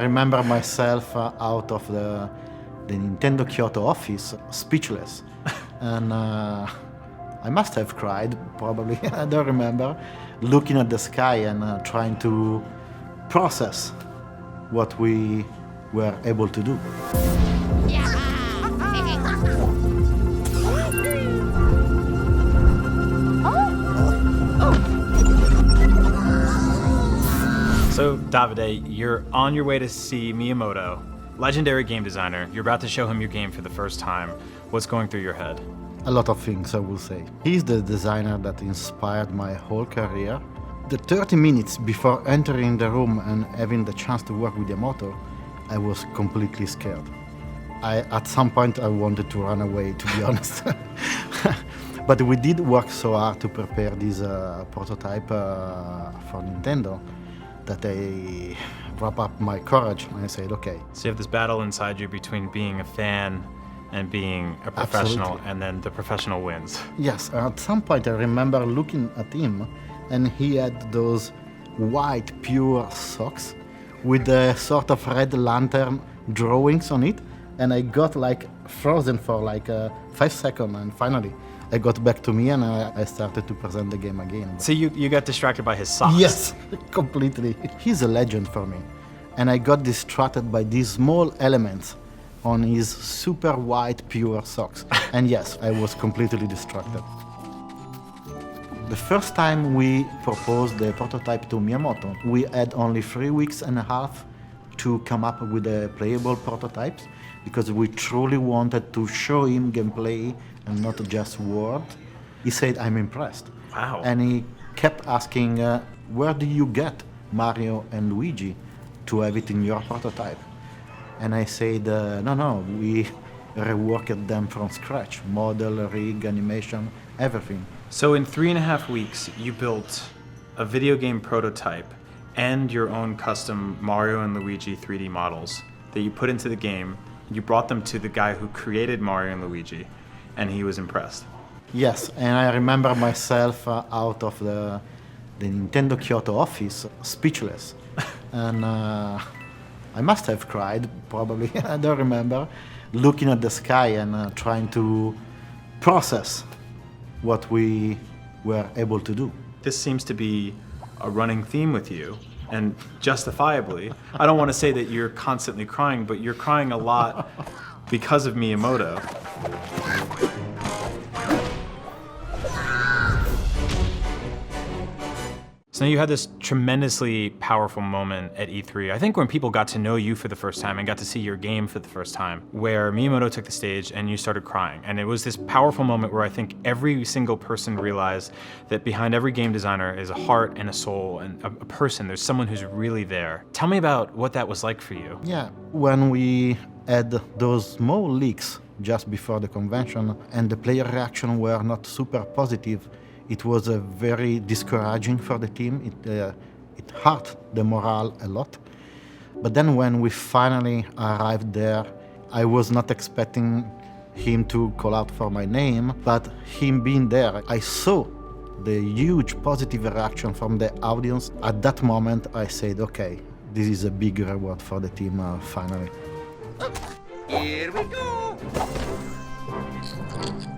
remember myself out of the Nintendo Kyoto office, speechless. And I must have cried, probably, I don't remember, looking at the sky and trying to process what we were able to do. So, Davide, you're on your way to see Miyamoto, legendary game designer. You're about to show him your game for the first time. What's going through your head? A lot of things, I will say. He's the designer that inspired my whole career. The 30 minutes before entering the room and having the chance to work with Miyamoto, I was completely scared. At some point, I wanted to run away, to be honest. But we did work so hard to prepare this prototype for Nintendo that I wrap up my courage and I said, okay. So you have this battle inside you between being a fan and being a professional, Absolutely. and then the professional wins. Yes, at some point I remember looking at him and he had those white, pure socks with a sort of red lantern drawings on it, and I got like frozen for like 5 seconds, and finally I got back to me and I started to present the game again. So you got distracted by his socks? Yes, completely. He's a legend for me. And I got distracted by these small elements on his super white, pure socks. And yes, I was completely distracted. The first time we proposed the prototype to Miyamoto, we had only 3 weeks and a half to come up with the playable prototypes because we truly wanted to show him gameplay and not just word. He said, I'm impressed. Wow. And he kept asking, where do you get Mario and Luigi to have it in your prototype? And I said, no, we reworked them from scratch. Model, rig, animation, everything. So in 3.5 weeks, you built a video game prototype and your own custom Mario and Luigi 3D models that you put into the game. You brought them to the guy who created Mario and Luigi, and he was impressed. Yes, and I remember myself out of the Nintendo Kyoto office, speechless. And I must have cried, probably, I don't remember, looking at the sky and trying to process what we were able to do. This seems to be a running theme with you, and justifiably. I don't want to say that you're constantly crying, but you're crying a lot because of Miyamoto. So now you had this tremendously powerful moment at E3. I think when people got to know you for the first time and got to see your game for the first time, where Miyamoto took the stage and you started crying. And it was this powerful moment where I think every single person realized that behind every game designer is a heart and a soul and a person. There's someone who's really there. Tell me about what that was like for you. Yeah, when we had those small leaks just before the convention and the player reaction were not super positive, it was very discouraging for the team. It hurt the morale a lot. But then when we finally arrived there, I was not expecting him to call out for my name, but him being there, I saw the huge positive reaction from the audience. At that moment, I said, okay, this is a big reward for the team finally. Here we go!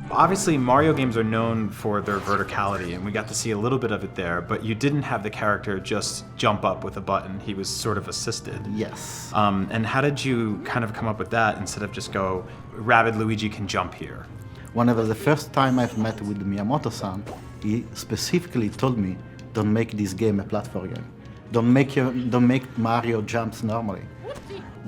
Obviously, Mario games are known for their verticality, and we got to see a little bit of it there, but you didn't have the character just jump up with a button. He was sort of assisted. Yes. And how did you kind of come up with that instead of just go, Rabbid Luigi can jump here? Whenever the first time I've met with Miyamoto-san, he specifically told me, don't make this game a platform game. Don't make Mario jumps normally.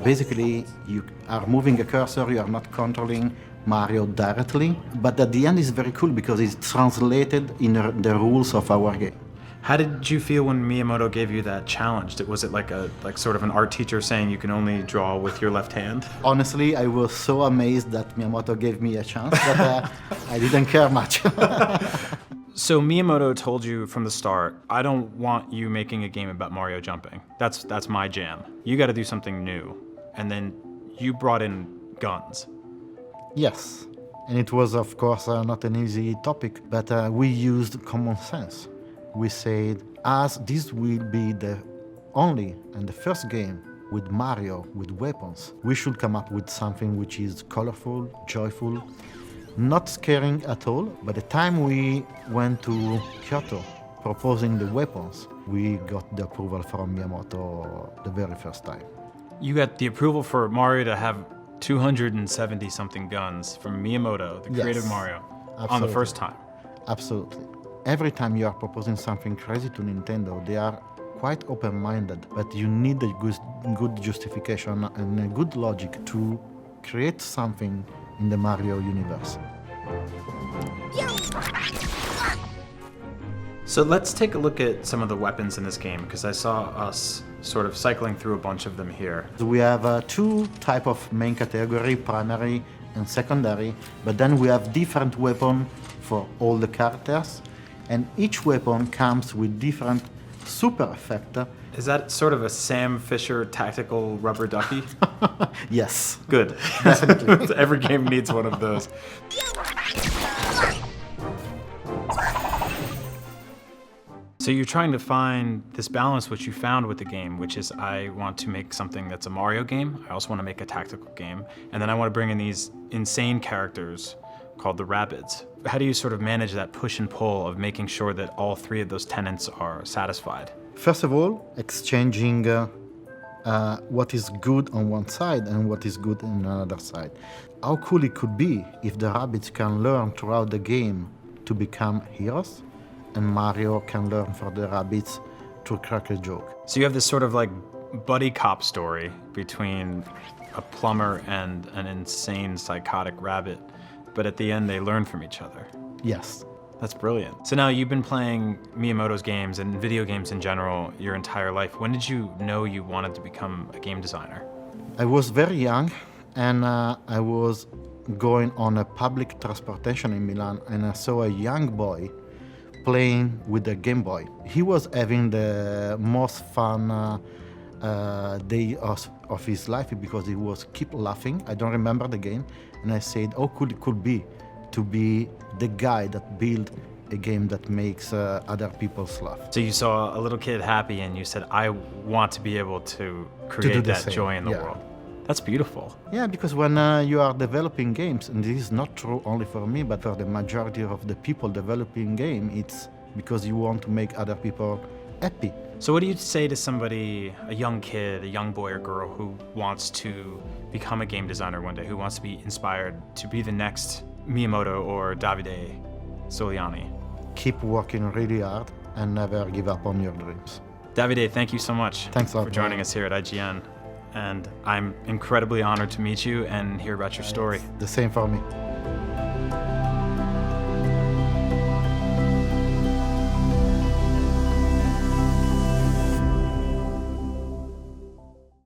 Basically, you are moving a cursor, you are not controlling Mario directly, but at the end it's very cool because it's translated in the rules of our game. How did you feel when Miyamoto gave you that challenge? Was it like sort of an art teacher saying you can only draw with your left hand? Honestly, I was so amazed that Miyamoto gave me a chance that I didn't care much. So Miyamoto told you from the start, I don't want you making a game about Mario jumping. That's my jam. You got to do something new. And then you brought in guns. Yes, and it was, of course, not an easy topic, but we used common sense. We said, as this will be the only and the first game with Mario, with weapons. We should come up with something which is colorful, joyful, not scaring at all. By the time we went to Kyoto proposing the weapons, we got the approval from Miyamoto the very first time. You got the approval for Mario to have 270 something guns from Miyamoto, the creator of Yes, Mario, on the absolutely. first time. Absolutely. Every time you are proposing something crazy to Nintendo, they are quite open-minded, but you need a good justification and a good logic to create something in the Mario universe. So let's take a look at some of the weapons in this game, because I saw us sort of cycling through a bunch of them here. We have two type of main category, primary and secondary, but then we have different weapon for all the characters, and each weapon comes with different super effect. Is that sort of a Sam Fisher tactical rubber ducky? Yes. Good. Definitely. Every game needs one of those. So you're trying to find this balance which you found with the game, which is I want to make something that's a Mario game. I also want to make a tactical game. And then I want to bring in these insane characters called the Rabbids. How do you sort of manage that push and pull of making sure that all three of those tenets are satisfied? First of all, exchanging what is good on one side and what is good on another side. How cool it could be if the Rabbids can learn throughout the game to become heroes, and Mario can learn from the Rabbids to crack a joke. So you have this sort of like buddy cop story between a plumber and an insane psychotic rabbit, but at the end they learn from each other. Yes. That's brilliant. So now you've been playing Miyamoto's games and video games in general your entire life. When did you know you wanted to become a game designer? I was very young, and I was going on a public transportation in Milan, and I saw a young boy playing with a Game Boy. He was having the most fun day of his life because he was keep laughing. I don't remember the game, and I said, how cool it could be to be the guy that built a game that makes other people laugh. So you saw a little kid happy and you said, I want to be able to create the that same, joy in the yeah. world. That's beautiful. Yeah, because when you are developing games, and this is not true only for me, but for the majority of the people developing game, it's because you want to make other people happy. So what do you say to somebody, a young kid, a young boy or girl who wants to become a game designer one day, who wants to be inspired to be the next Miyamoto or Davide Soliani? Keep working really hard and never give up on your dreams. Davide, thank you so much Thanks a lot, for joining Brian. us here at IGN. And I'm incredibly honored to meet you and hear about your story. The same for me.